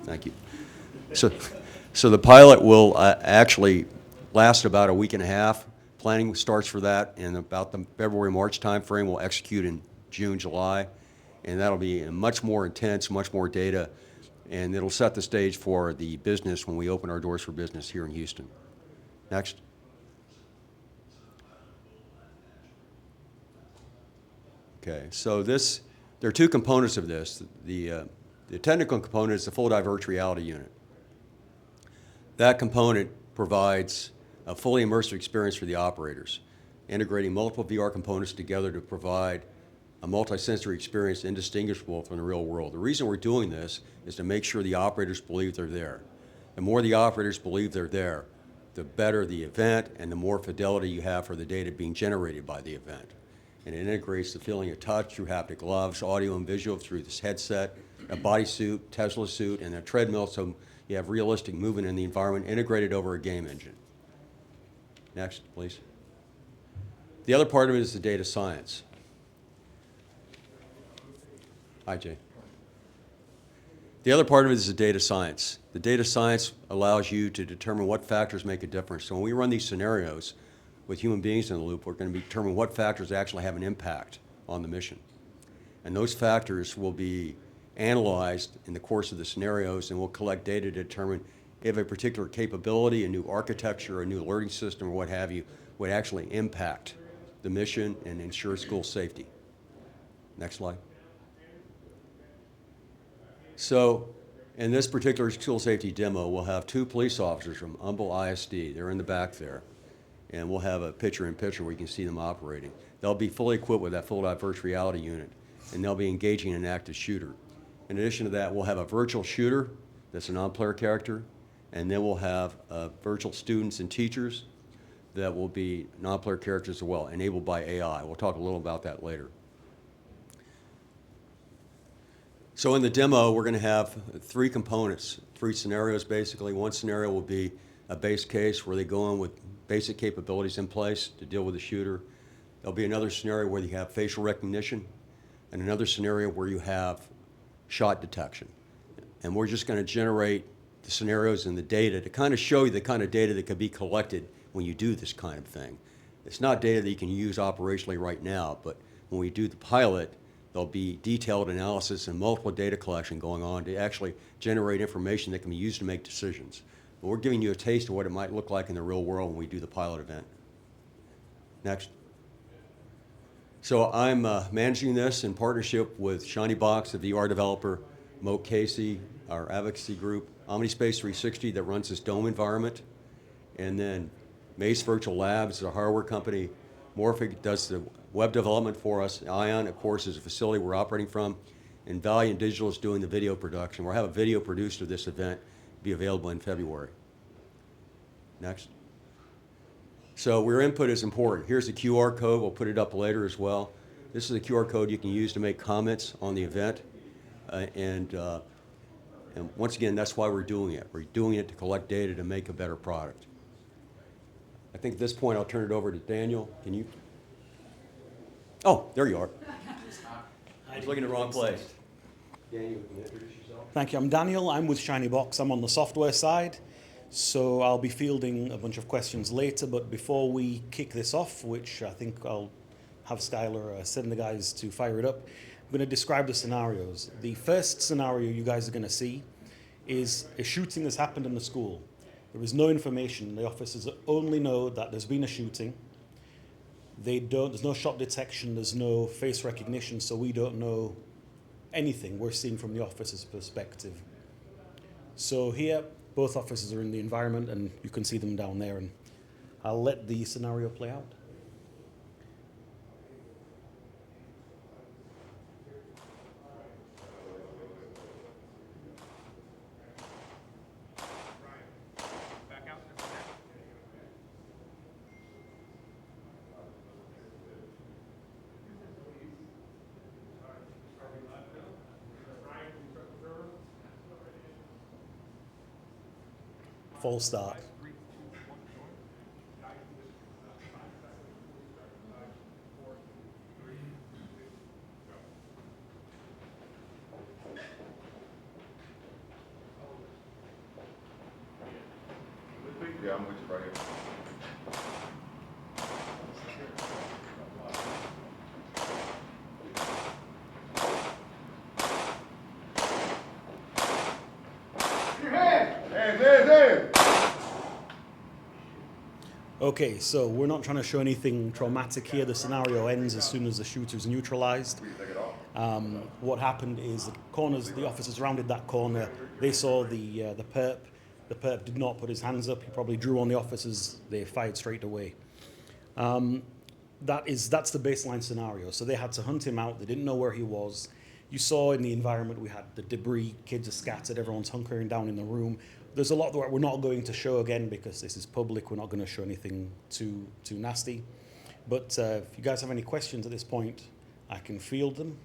Thank you. So, so the pilot will actually last about a week and a half. Planning starts for that in about the February, March timeframe. We'll execute in June, July, and that'll be much more intense, much more data, and it'll set the stage for the business when we open our doors for business here in Houston. Next. Okay, so there are two components of this. The technical component is the full diverse reality unit. That component provides a fully immersive experience for the operators, integrating multiple VR components together to provide a multi-sensory experience indistinguishable from the real world. The reason we're doing this is to make sure the operators believe they're there. The more the operators believe they're there, the better the event and the more fidelity you have for the data being generated by the event. And it integrates the feeling of touch through haptic gloves, audio and visual through this headset, a bodysuit, Tesla suit, and a treadmill, so you have realistic movement in the environment integrated over a game engine. Next, please. The other part of it is the data science. Hi, Jay. The other part of it is the data science. The data science allows you to determine what factors make a difference. So when we run these scenarios with human beings in the loop, we're going to determine what factors actually have an impact on the mission. And those factors will be analyzed in the course of the scenarios, and we'll collect data to determine if a particular capability, a new architecture, a new alerting system, or what have you, would actually impact the mission and ensure school safety. Next slide. So in this particular school safety demo, we'll have two police officers from Humble ISD. They're in the back there. And we'll have a picture-in-picture where you can see them operating. They'll be fully equipped with that full diverse reality unit, and they'll be engaging an active shooter. In addition to that, we'll have a virtual shooter that's a non-player character, and then we'll have virtual students and teachers that will be non-player characters as well, enabled by AI. We'll talk a little about that later. So in the demo, we're going to have three components, three scenarios basically. One scenario will be a base case where they go in with basic capabilities in place to deal with the shooter. There'll be another scenario where you have facial recognition, and another scenario where you have shot detection. And we're just going to generate the scenarios and the data to kind of show you the kind of data that could be collected when you do this kind of thing. It's not data that you can use operationally right now, but when we do the pilot, there'll be detailed analysis and multiple data collection going on to actually generate information that can be used to make decisions. But we're giving you a taste of what it might look like in the real world when we do the pilot event. Next. So I'm managing this in partnership with ShinyBox, the VR developer, Moat Casey, our advocacy group, OmniSpace 360 that runs this dome environment, and then Mace Virtual Labs, a hardware company. Morphic does the web development for us. Ion, of course, is a facility we're operating from, and Valiant Digital is doing the video production. We'll have a video produced of this event, be available in February. Next. So your input is important. Here's the QR code. We'll put it up later as well. This is the QR code you can use to make comments on the event. And once again, that's why we're doing it. We're doing it to collect data to make a better product. I think at this point, I'll turn it over to Daniel. Can you? Oh, there you are. I was looking in the wrong place. Daniel, can you introduce yourself? Thank you. I'm Daniel. I'm with ShinyBox. I'm on the software side. So I'll be fielding a bunch of questions later. But before we kick this off, which I think I'll have Skylar send the guys to fire it up, I'm going to describe the scenarios. The first scenario you guys are going to see is a shooting that's happened in the school. There is no information. The officers only know that there's been a shooting. There's no shot detection, there's no face recognition, so we don't know anything. We're seeing from the officer's perspective. So here, both officers are in the environment, and you can see them down there, and I'll let the scenario play out. Full start. Okay, so we're not trying to show anything traumatic here. The scenario ends as soon as the shooter's neutralized. What happened is the officers rounded that corner. They saw the perp. The perp did not put his hands up. He probably drew on the officers. They fired straight away. That's the baseline scenario. So they had to hunt him out. They didn't know where he was. You saw in the environment we had the debris. Kids are scattered. Everyone's hunkering down in the room. There's a lot that we're not going to show again because this is public. We're not going to show anything too nasty. But if you guys have any questions at this point, I can field them.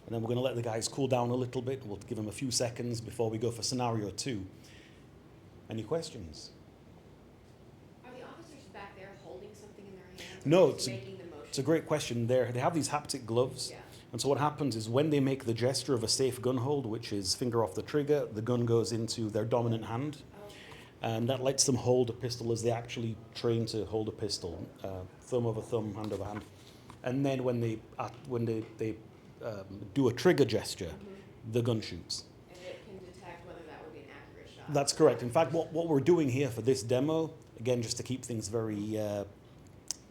And then we're going to let the guys cool down a little bit. We'll give them a few seconds before we go for scenario 2. Any questions? Are the officers back there holding something in their hands? No, or just making the motion? it's a great question. They have these haptic gloves. Yeah. And so what happens is when they make the gesture of a safe gun hold, which is finger off the trigger, the gun goes into their dominant hand. And that lets them hold a pistol as they actually train to hold a pistol, thumb over thumb, hand over hand. And then when they do a trigger gesture, the gun shoots. And it can detect whether that would be an accurate shot. That's correct. In fact, what we're doing here for this demo, again, just to keep things very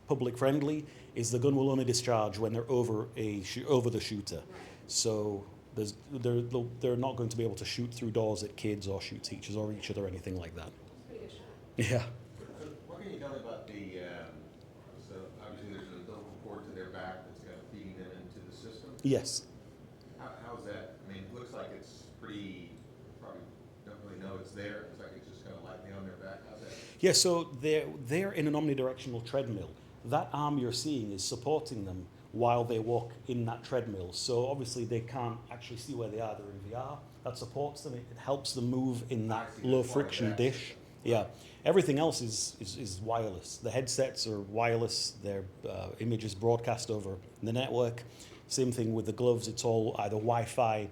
public friendly, is the gun will only discharge when they're over the shooter. Right. So they're not going to be able to shoot through doors at kids or shoot teachers or each other or anything like that. Pretty good shot. Yeah. What can you tell me about the, so obviously there's an umbilical cord to their back that's kind of feeding them into the system. Yes. How's that? I mean, it looks like it's pretty, probably don't really know it's there. It's like it's just kind of lightly on their back. How's that? Yeah, so they're in an omnidirectional treadmill. That arm you're seeing is supporting them while they walk in that treadmill. So obviously they can't actually see where they are. They're in VR. That supports them. It helps them move in that low friction dish. Yeah. Everything else is wireless. The headsets are wireless. Their images broadcast over the network. Same thing with the gloves. It's all either Wi-Fi,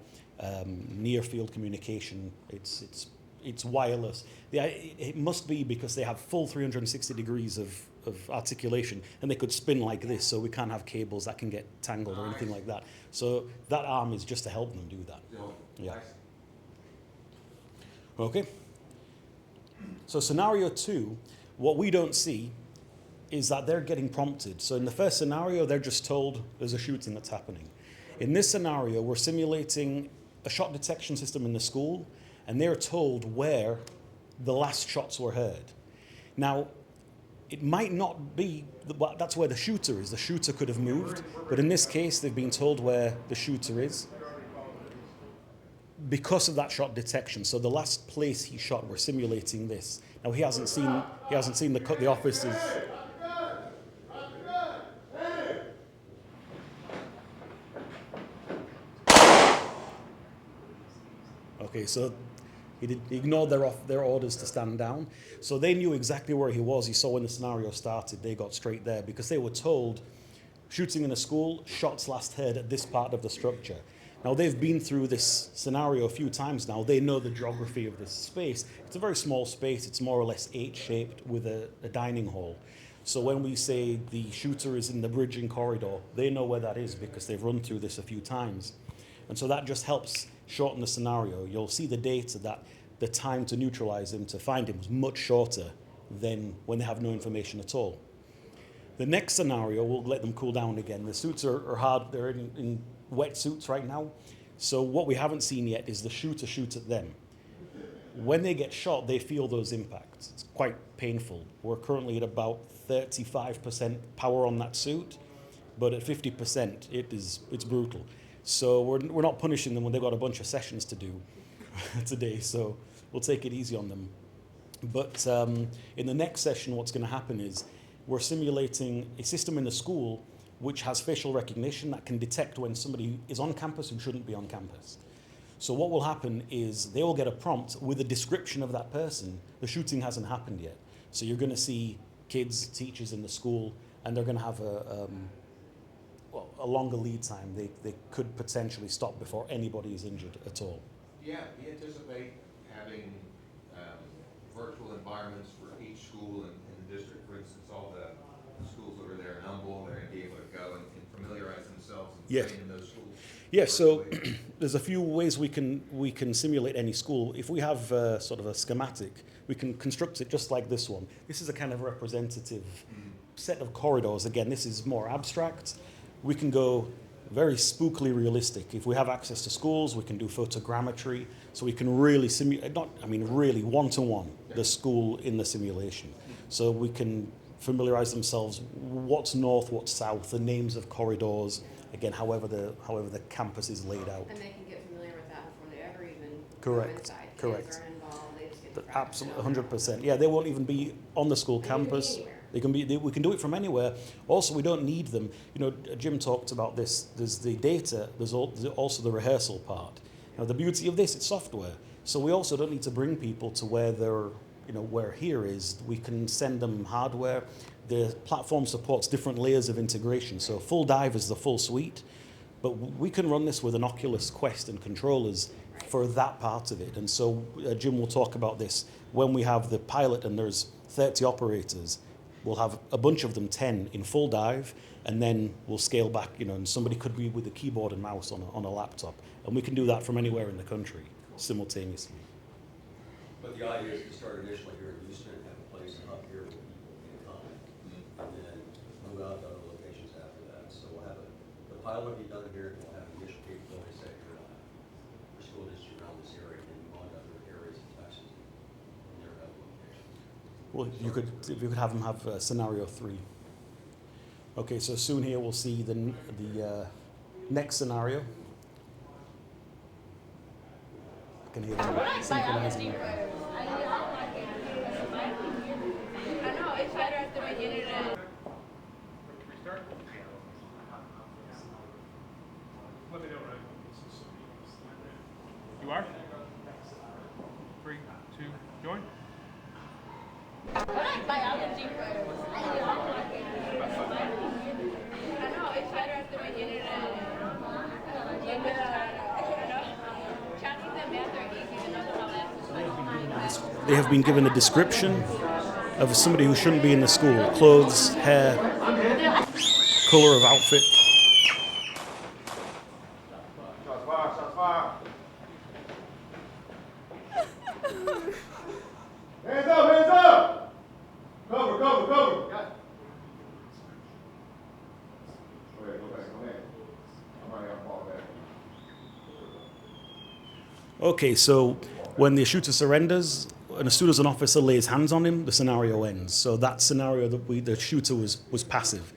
near field communication. It's wireless. It must be because they have full 360 degrees of articulation, and they could spin like this, so we can't have cables that can get tangled or anything like that. So that arm is just to help them do that. Yeah. Okay. So scenario 2, what we don't see is that they're getting prompted. So in the first scenario, they're just told there's a shooting that's happening. In this scenario, we're simulating a shot detection system in the school, and they're told where the last shots were heard. Now, it might not be, that's where the shooter is. The shooter could have moved, but in this case, they've been told where the shooter is because of that shot detection. So the last place he shot, we're simulating this. Now he hasn't seen the officers. Okay, so he ignored their orders to stand down. So they knew exactly where he was. You saw when the scenario started, they got straight there because they were told, shooting in a school, shots last heard at this part of the structure. Now they've been through this scenario a few times now. They know the geography of this space. It's a very small space. It's more or less H-shaped with a dining hall. So when we say the shooter is in the bridging corridor, they know where that is because they've run through this a few times. And so that just helps shorten the scenario. You'll see the data that the time to neutralize him, to find him, was much shorter than when they have no information at all. The next scenario, we'll let them cool down again. The suits are hard. They're in wet suits right now. So what we haven't seen yet is the shooter shoot at them. When they get shot, they feel those impacts. It's quite painful. We're currently at about 35% power on that suit, but at 50%, it's brutal. So we're not punishing them when they've got a bunch of sessions to do today, so we'll take it easy on them. But in the next session, what's going to happen is we're simulating a system in the school which has facial recognition that can detect when somebody is on campus who shouldn't be on campus. So what will happen is they will get a prompt with a description of that person. The shooting hasn't happened yet. So you're going to see kids, teachers in the school, and they're going to have a longer lead time. They could potentially stop before anybody is injured at all. Do you anticipate having virtual environments for each each school in the district, for instance, all the schools that are there in Humboldt, they're gonna be able to go and familiarize themselves and Yes. train in those schools? Yeah, so virtually? there's a few ways we can simulate any school. If we have sort of a schematic, we can construct it just like this one. This is a kind of representative set of corridors. Again, this is more abstract. We can go very spookily realistic. If we have access to schools, we can do photogrammetry, so we can really simulate, really one-to-one the school in the simulation. So we can familiarize themselves what's north, what's south, the names of corridors, again, however the campus is laid out. And they can get familiar with that before they ever even Correct, go inside. correct. Kids aren't involved, they just get to practice. Absolutely, 100%. Yeah, they won't even be on the school They can be campus. anywhere. We can do it from anywhere. Also, we don't need them. You know, Jim talked about this. There's the data. There's also the rehearsal part. Now, the beauty of this, it's software. So we also don't need to bring people to where where here is. We can send them hardware. The platform supports different layers of integration. So full dive is the full suite, but we can run this with an Oculus Quest and controllers for that part of it. And so Jim will talk about this when we have the pilot and there's 30 operators. We'll have a bunch of them, 10 in full dive, and then we'll scale back, and somebody could be with a keyboard and mouse on a laptop. And we can do that from anywhere in the country simultaneously. But the idea is to start initially here in Houston and have a place up here in common, and then move out to other locations after that. So we'll have the pilot will be done here, and we'll have initial capability set here for school districts around this area, and move on to other areas of Texas and their other locations. Well, if you could have them have scenario 3. Okay, so soon here we'll see the next scenario. I can hear them synchronizing. I know, it's better at the beginning than. Let me know, right? You are? 3, 2, join. Biology first. I know, it's better at the beginning than. Chinese and math are easy to know how that's. They have been given a description of somebody who shouldn't be in the school. Clothes, hair, color of outfit. Shots fired, shots fired. Hands up, hands up! Cover, cover, cover. Go ahead, go ahead, go ahead. I'm already on ball back. Okay, so when the shooter surrenders, and as soon as an officer lays hands on him, the scenario ends. So that scenario the shooter was passive.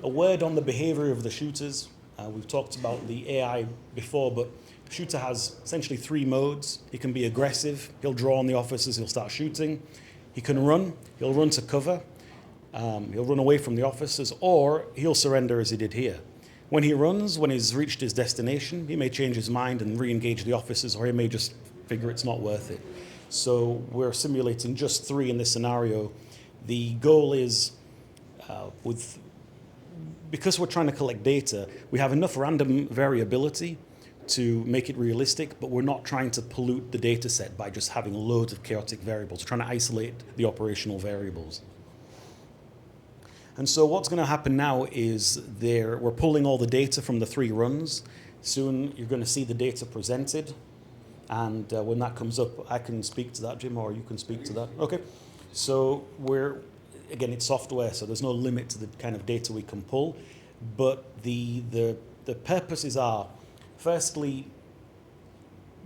A word on the behavior of the shooters. We've talked about the AI before, but the shooter has essentially 3 modes. He can be aggressive. He'll draw on the officers. He'll start shooting. He can run. He'll run to cover. He'll run away from the officers, or he'll surrender as he did here. When he runs, when he's reached his destination, he may change his mind and re-engage the officers, or he may just figure it's not worth it. So we're simulating just 3 in this scenario. The goal is, because we're trying to collect data, we have enough random variability to make it realistic, but we're not trying to pollute the data set by just having loads of chaotic variables. We're trying to isolate the operational variables. And so what's going to happen now is we're pulling all the data from the 3 runs. Soon you're going to see the data presented. And when that comes up, I can speak to that, Jim, or you can speak to that. Okay. So again, it's software, so there's no limit to the kind of data we can pull. But the purposes are, firstly,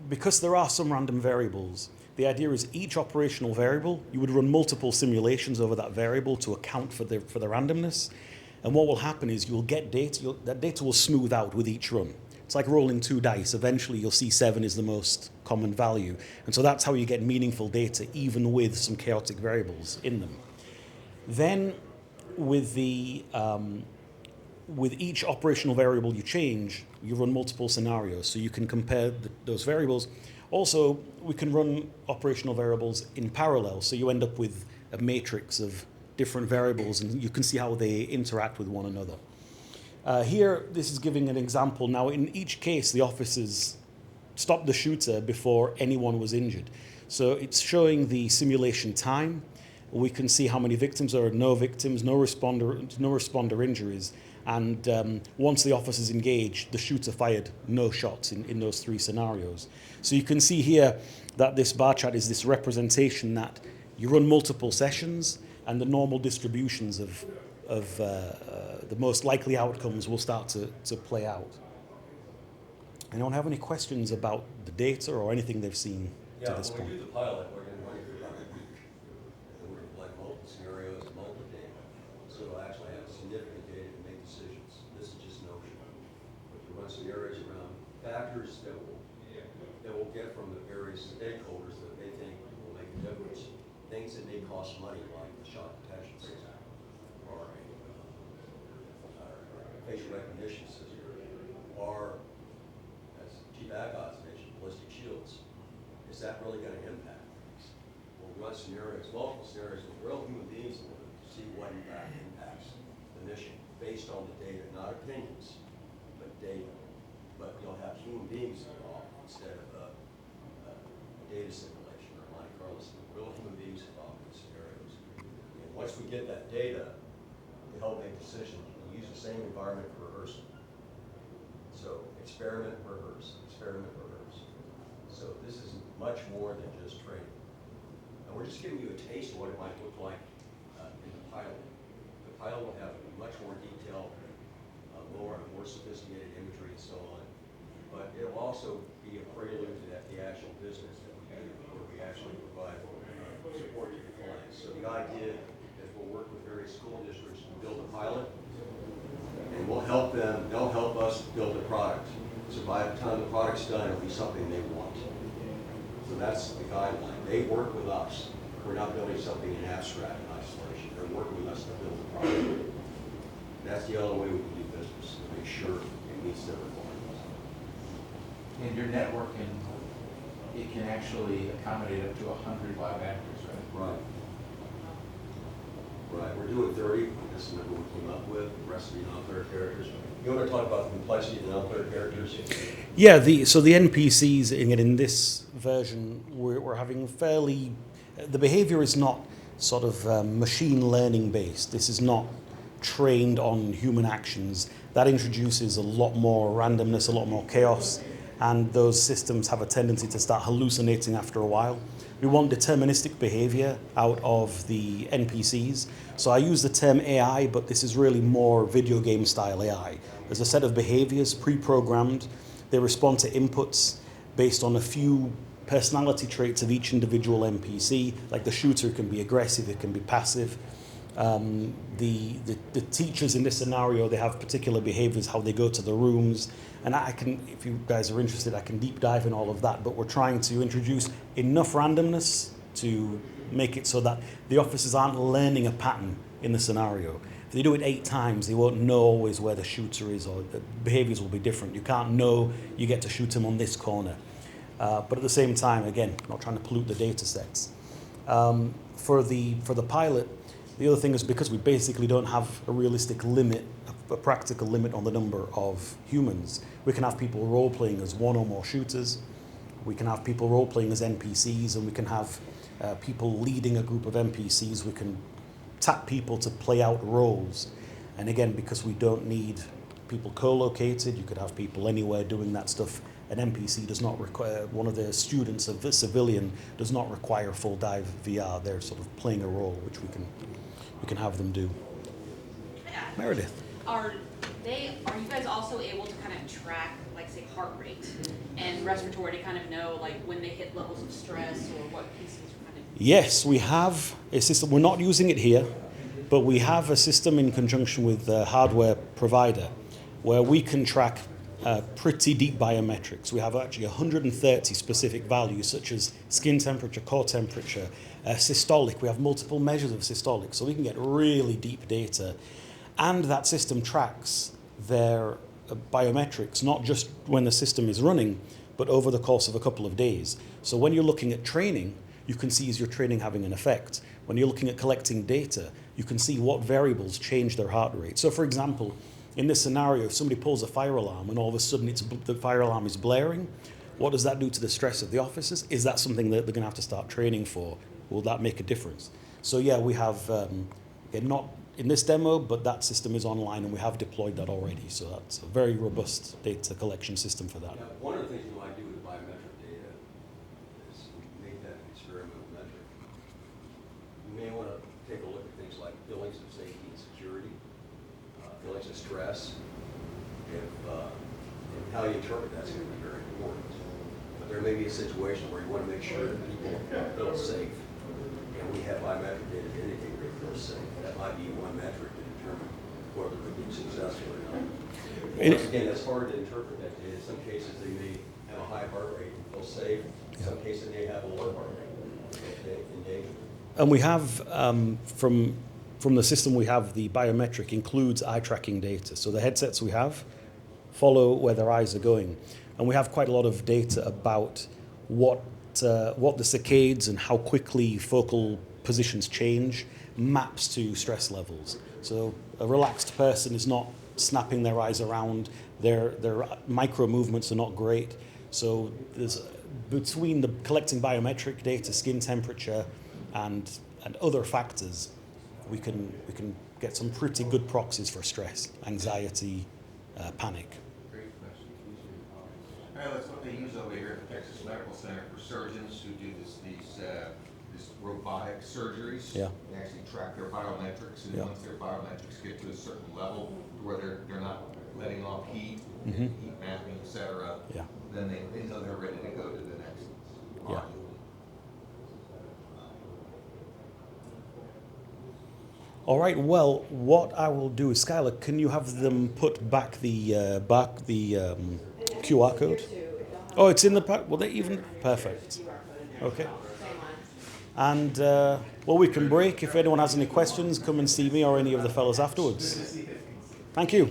because there are some random variables, the idea is each operational variable, you would run multiple simulations over that variable to account for the randomness. And what will happen is you'll get data, that data will smooth out with each run. It's like rolling 2 dice. Eventually, you'll see 7 is the most common value. And so that's how you get meaningful data, even with some chaotic variables in them. Then, with each operational variable you change, you run multiple scenarios. So you can compare those variables. Also, we can run operational variables in parallel. So you end up with a matrix of different variables, and you can see how they interact with one another. Here, this is giving an example. Now, in each case, the officers stopped the shooter before anyone was injured. So it's showing the simulation time, We can see how many victims there are, no victims, no responder injuries. And once the officer's engaged, the shooter fired no shots in those 3 scenarios. So you can see here that this bar chart is this representation that you run multiple sessions and the normal distributions of the most likely outcomes will start to play out. Anyone have any questions about the data or anything they've seen to this When we point? do the pilot, we're going to run it for about a week. And we're going to collect multiple scenarios and multiple data. So we'll actually have significant data to make decisions. This is just notion. But to run scenarios around factors that we'll get from the various stakeholders that they think will make a difference. Things that may cost money, like the shot detection system or a facial recognition system, or as Chief Agos mentioned, ballistic shields. Is that really going to impact things? We'll run scenarios, multiple scenarios with real human beings in order to see what in fact impacts the mission based on the data, not opinions, but data. But you'll have human beings involved instead of a data simulation or Monte Carlo simulation. Real human beings involved in the scenarios. And once we get that data to help make decisions, we use the same environment for rehearsal. So experiment, rehearse, experiment, rehearse. So this is much more than just training. And we're just giving you a taste of what it might look like in the pilot. The pilot will have much more detailed, more sophisticated imagery and so on. But it'll also be a prelude to the actual business that we do, where we actually provide support to the clients. So the idea is we'll work with various school districts to build a pilot, and we'll help them, they'll help us build a product. So by the time the product's done, it'll be something they want. So that's the guideline. They work with us. We're not building something in abstract in isolation. They're working with us to build a product. That's the other way we can do business, to make sure it meets their requirements. And your networking, it can actually accommodate up to 100 live actors, right? Right. Right, we're doing 30, this is what we came up with, the rest of the non-player characters. You want to talk about the complexity of the non-player characters? Yeah, so the NPCs in this version, we're having fairly, the behavior is not sort of machine learning based. This is not trained on human actions. That introduces a lot more randomness, a lot more chaos, and those systems have a tendency to start hallucinating after a while. We want deterministic behavior out of the NPCs. So I use the term AI, but this is really more video game style AI. There's a set of behaviors pre-programmed. They respond to inputs based on a few personality traits of each individual NPC. Like the shooter can be aggressive, it can be passive. The teachers in this scenario, they have particular behaviors, how they go to the rooms. And I can, if you guys are interested, I can deep dive in all of that, but we're trying to introduce enough randomness to make it so that the officers aren't learning a pattern in the scenario. If they do it 8 times, they won't know always where the shooter is, or the behaviors will be different. You can't know you get to shoot him on this corner. But at the same time, again, not trying to pollute the data sets. For the pilot, the other thing is because we basically don't have a realistic limit, a practical limit on the number of humans, we can have people role-playing as one or more shooters, we can have people role-playing as NPCs, and we can have people leading a group of NPCs. We can tap people to play out roles. And again, because we don't need people co-located, you could have people anywhere doing that stuff. An NPC does not require, one of the students of the civilian does not require full dive VR. They're sort of playing a role, which we can have them do. Meredith. Are you guys also able to kind of track, like, say, heart rate and respiratory to kind of know, like, when they hit levels of stress or what pieces are kind of... Yes, we have a system. We're not using it here, but we have a system in conjunction with the hardware provider where we can track pretty deep biometrics. We have actually 130 specific values, such as skin temperature, core temperature, systolic. We have multiple measures of systolic, so we can get really deep data. And that system tracks their biometrics, not just when the system is running, but over the course of a couple of days. So when you're looking at training, you can see is your training having an effect. When you're looking at collecting data, you can see what variables change their heart rate. So for example, in this scenario, if somebody pulls a fire alarm and all of a sudden the fire alarm is blaring, what does that do to the stress of the officers? Is that something that they're going to have to start training for? Will that make a difference? So yeah, we have, again, not in this demo, but that system is online and we have deployed that already. So that's a very robust data collection system for that. Now, one of the things you might do with biometric data is make that experimental metric. You may want to take a look at things like feelings of safety and security, feelings of stress, and how you interpret that's going to be very important. But there may be a situation where you want to make sure that people feel safe, and we have biometric data to indicate they feel safe. That might be one metric to determine whether they're being successful or not. Once again, it's hard to interpret that data. In some cases, they may have a high heart rate and feel safe. In some cases, they have a low heart rate in danger. And we have, from the system we have, the biometric includes eye tracking data. So the headsets we have follow where their eyes are going. And we have quite a lot of data about what the saccades and how quickly focal positions change maps to stress levels. So a relaxed person is not snapping their eyes around, their micro movements are not great. So there's, between the collecting biometric data, skin temperature, and other factors, we can get some pretty good proxies for stress, anxiety, panic. Great question. All right, that's what they use over here at the Texas Medical Center for surgeons who do these robotic surgeries. Yeah. They actually track their biometrics, and Yeah. once their biometrics get to a certain level where they're not letting off heat, Mhm. heat mapping, et cetera, Yeah. then they know they're ready to go to the next Yeah. module. All right. Well, what I will do is, Skylar, can you have them put back the QR code? Oh, it's in the pack. Well, they even perfect. Okay. And well, we can break. If anyone has any questions, come and see me or any of the fellows afterwards. Thank you.